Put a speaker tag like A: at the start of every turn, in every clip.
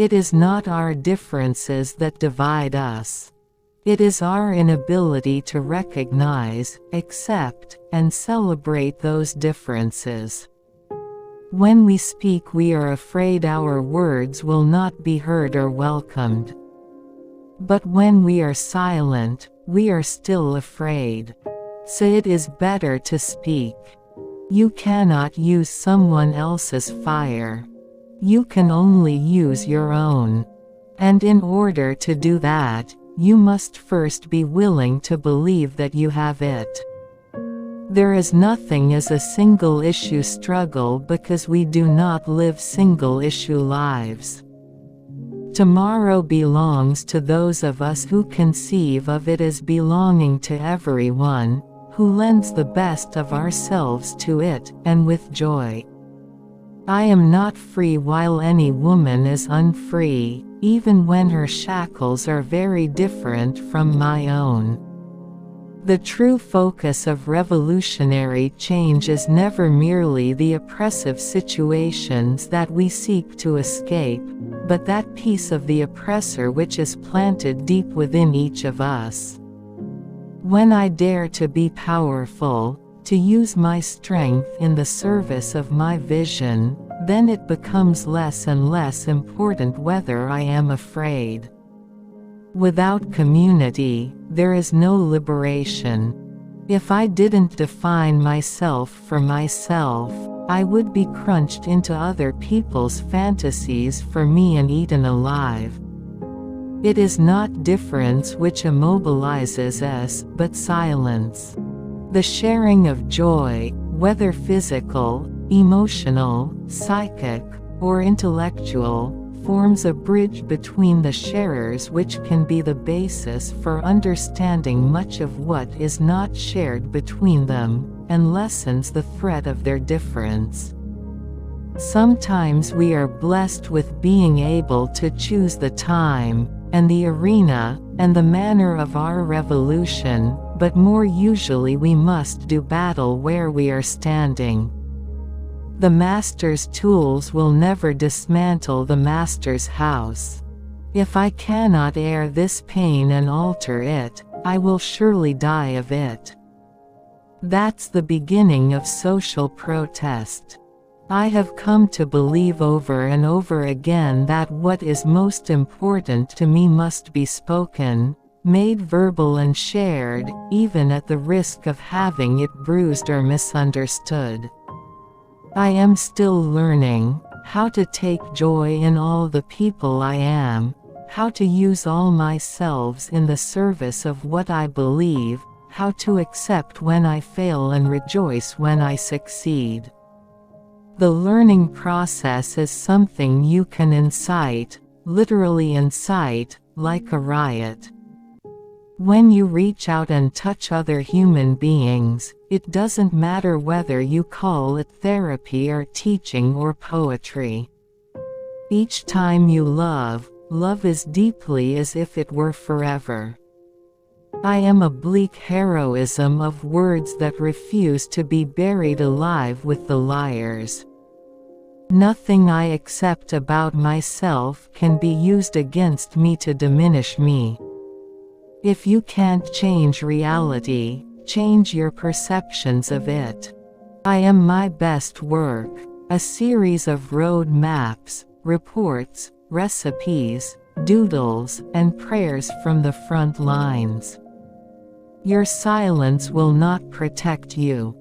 A: It is not our differences that divide us. It is our inability to recognize, accept, and celebrate those differences. When we speak, we are afraid our words will not be heard or welcomed. But when we are silent, we are still afraid. So it is better to speak. You cannot use someone else's fire. You can only use your own. And in order to do that, you must first be willing to believe that you have it. There is nothing as a single-issue struggle because we do not live single-issue lives. Tomorrow belongs to those of us who conceive of it as belonging to everyone, who lends the best of ourselves to it, and with joy. I am not free while any woman is unfree, even when her shackles are very different from my own. The true focus of revolutionary change is never merely the oppressive situations that we seek to escape, but that piece of the oppressor which is planted deep within each of us. When I dare to be powerful, to use my strength in the service of my vision, then it becomes less and less important whether I am afraid. Without community, there is no liberation. If I didn't define myself for myself, I would be crunched into other people's fantasies for me and eaten alive. It is not difference which immobilizes us, but silence. The sharing of joy, whether physical, emotional, psychic, or intellectual, forms a bridge between the sharers which can be the basis for understanding much of what is not shared between them, and lessens the threat of their difference. Sometimes we are blessed with being able to choose the time, and the arena, and the manner of our revolution, but more usually we must do battle where we are standing. The master's tools will never dismantle the master's house. If I cannot air this pain and alter it, I will surely die of it. That's the beginning of social protest. I have come to believe over and over again that what is most important to me must be spoken, made verbal and shared, even at the risk of having it bruised or misunderstood. I am still learning how to take joy in all the people I am, how to use all myselves in the service of what I believe, how to accept when I fail and rejoice when I succeed. The learning process is something you can incite, literally incite, like a riot. When you reach out and touch other human beings, it doesn't matter whether you call it therapy or teaching or poetry. Each time you love as deeply as if it were forever. I am a bleak heroism of words that refuse to be buried alive with the liars. Nothing I accept about myself can be used against me to diminish me. If you can't change reality, change your perceptions of it. I am my best work, a series of road maps, reports, recipes, doodles, and prayers from the front lines. Your silence will not protect you.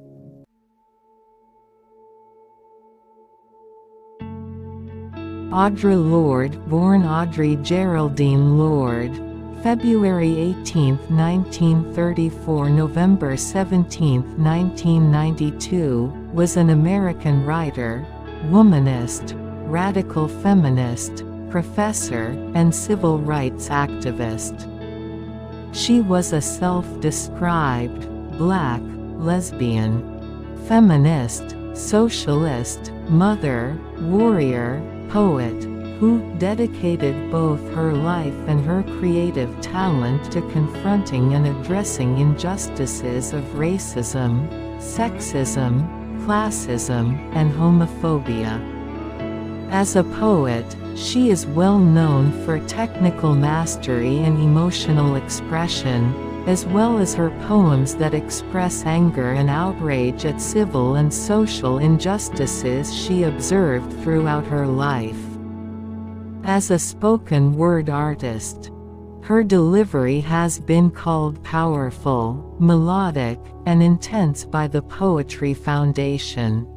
A: Audre Lorde, born Audrey Geraldine Lorde, February 18, 1934 – November 17, 1992, was an American writer, womanist, radical feminist, professor, and civil rights activist. She was a self-described, black, lesbian, feminist, socialist, mother, warrior, poet, who dedicated both her life and her creative talent to confronting and addressing injustices of racism, sexism, classism, and homophobia. As a poet, She is well known for technical mastery and emotional expression, as well as her poems that express anger and outrage at civil and social injustices she observed throughout her life. As a spoken word artist, her delivery has been called powerful, melodic, and intense by the Poetry Foundation.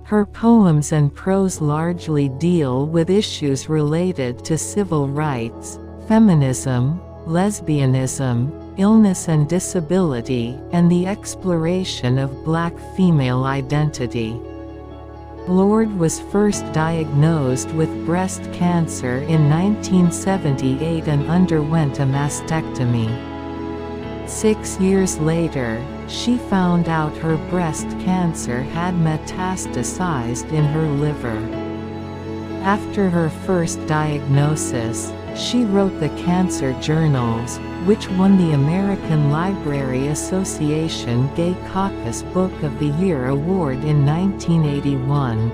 A: Her poems and prose largely deal with issues related to civil rights, feminism, lesbianism, illness and disability, and the exploration of Black female identity. Lorde was first diagnosed with breast cancer in 1978 and underwent a mastectomy. 6 years later, she found out her breast cancer had metastasized in her liver. After her first diagnosis, she wrote the Cancer Journals, which won the American Library Association Gay Caucus Book of the Year award in 1981.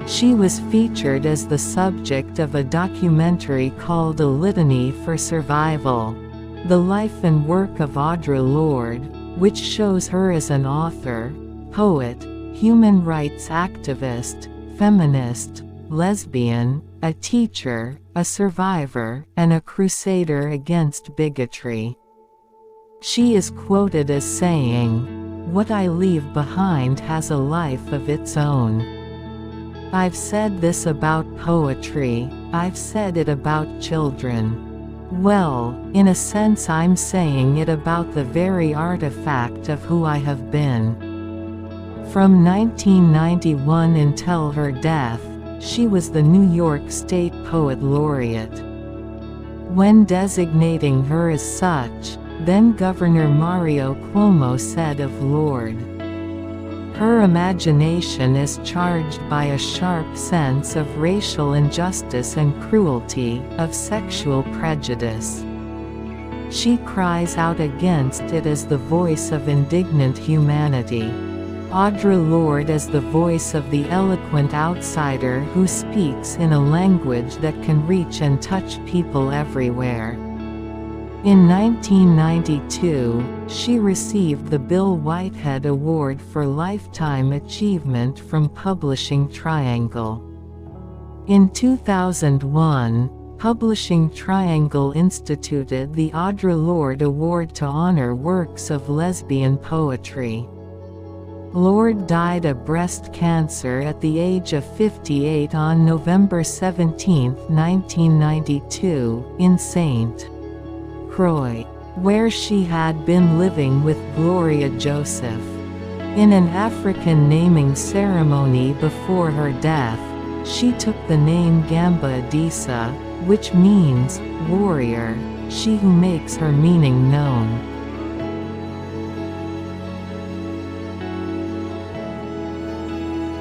A: She was featured as the subject of a documentary called A Litany for Survival: The Life and Work of Audre Lorde, which shows her as an author, poet, human rights activist, feminist, lesbian, a teacher, a survivor, and a crusader against bigotry. She is quoted as saying, "What I leave behind has a life of its own. I've said this about poetry, I've said it about children. Well, in a sense I'm saying it about the very artifact of who I have been." From 1991 until her death, she was the New York State Poet Laureate. When designating her as such, then-Governor Mario Cuomo said of Lorde, "Her imagination is charged by a sharp sense of racial injustice and cruelty, of sexual prejudice. She cries out against it as the voice of indignant humanity. Audre Lorde as the voice of the eloquent outsider who speaks in a language that can reach and touch people everywhere." In 1992, she received the Bill Whitehead Award for Lifetime Achievement from Publishing Triangle. In 2001, Publishing Triangle instituted the Audre Lorde Award to honor works of lesbian poetry. Lorde died of breast cancer at the age of 58 on November 17, 1992, in St. Croix, where she had been living with Gloria Joseph. In an African naming ceremony before her death, she took the name Gamba Adisa, which means warrior, she who makes her meaning known.